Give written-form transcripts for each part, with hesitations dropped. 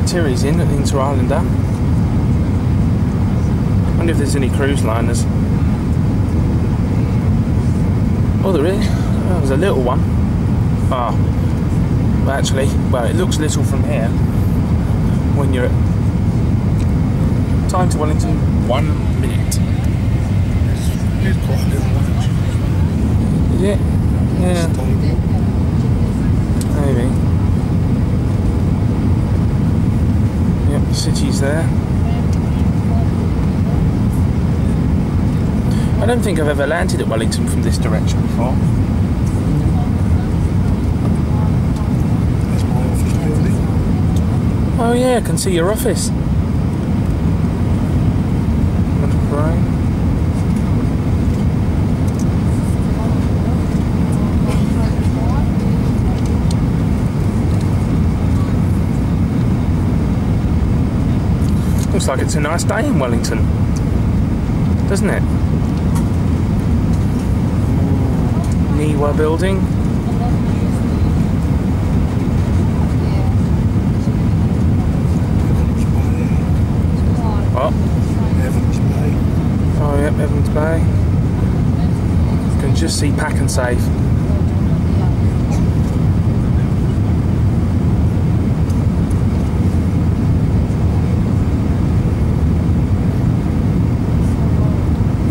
Waratiri's into Islander. I wonder if there's any cruise liners. Oh, there is. Oh, there's a little one. Ah, well, actually, well, it looks little from here. When you're at time to Wellington, 1 minute. It's quite a little one, actually. Is it? Yeah. Maybe. Yep, the city's there. I don't think I've ever landed at Wellington from this direction before. That's my office building. Oh yeah, I can see your office. Looks like it's a nice day in Wellington, doesn't it? Niwa building. What? Evans Bay. Oh yep, Evans Bay. You can just see Pack and Save.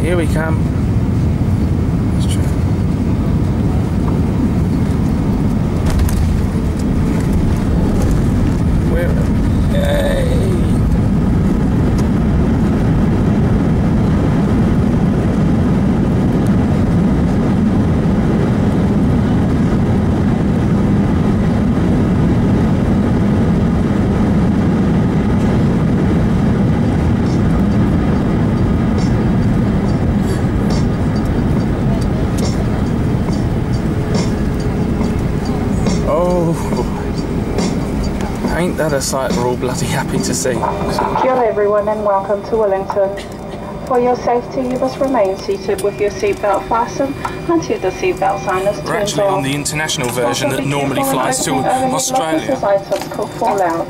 Here we come. Let's try. Where? Yay! Ain't that a sight we're all bloody happy to see? Kia ora everyone and welcome to Wellington. For your safety, you must remain seated with your seatbelt fastened until the seatbelt sign is turned off. We're actually on the international version that normally flies to Australia. Items could fall out.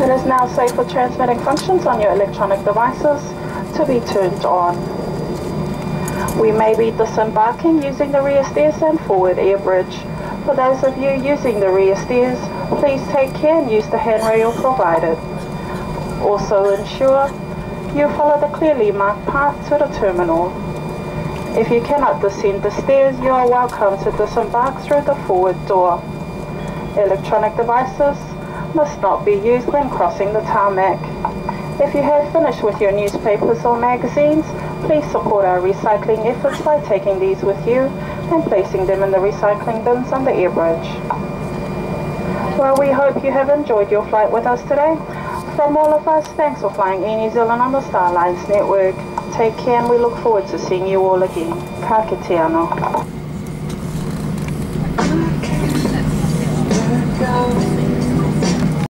It is now safe for transmitting functions on your electronic devices to be turned on. We may be disembarking using the rear stairs and forward air bridge. For those of you using the rear stairs, please take care and use the handrail provided. Also ensure you follow the clearly marked path to the terminal. If you cannot descend the stairs, you are welcome to disembark through the forward door. Electronic devices must not be used when crossing the tarmac. If you have finished with your newspapers or magazines, please support our recycling efforts by taking these with you and placing them in the recycling bins on the air bridge. Well, we hope you have enjoyed your flight with us today. From all of us, thanks for flying Air New Zealand on the Starlines network. Take care and we look forward to seeing you all again. Ka kite anō.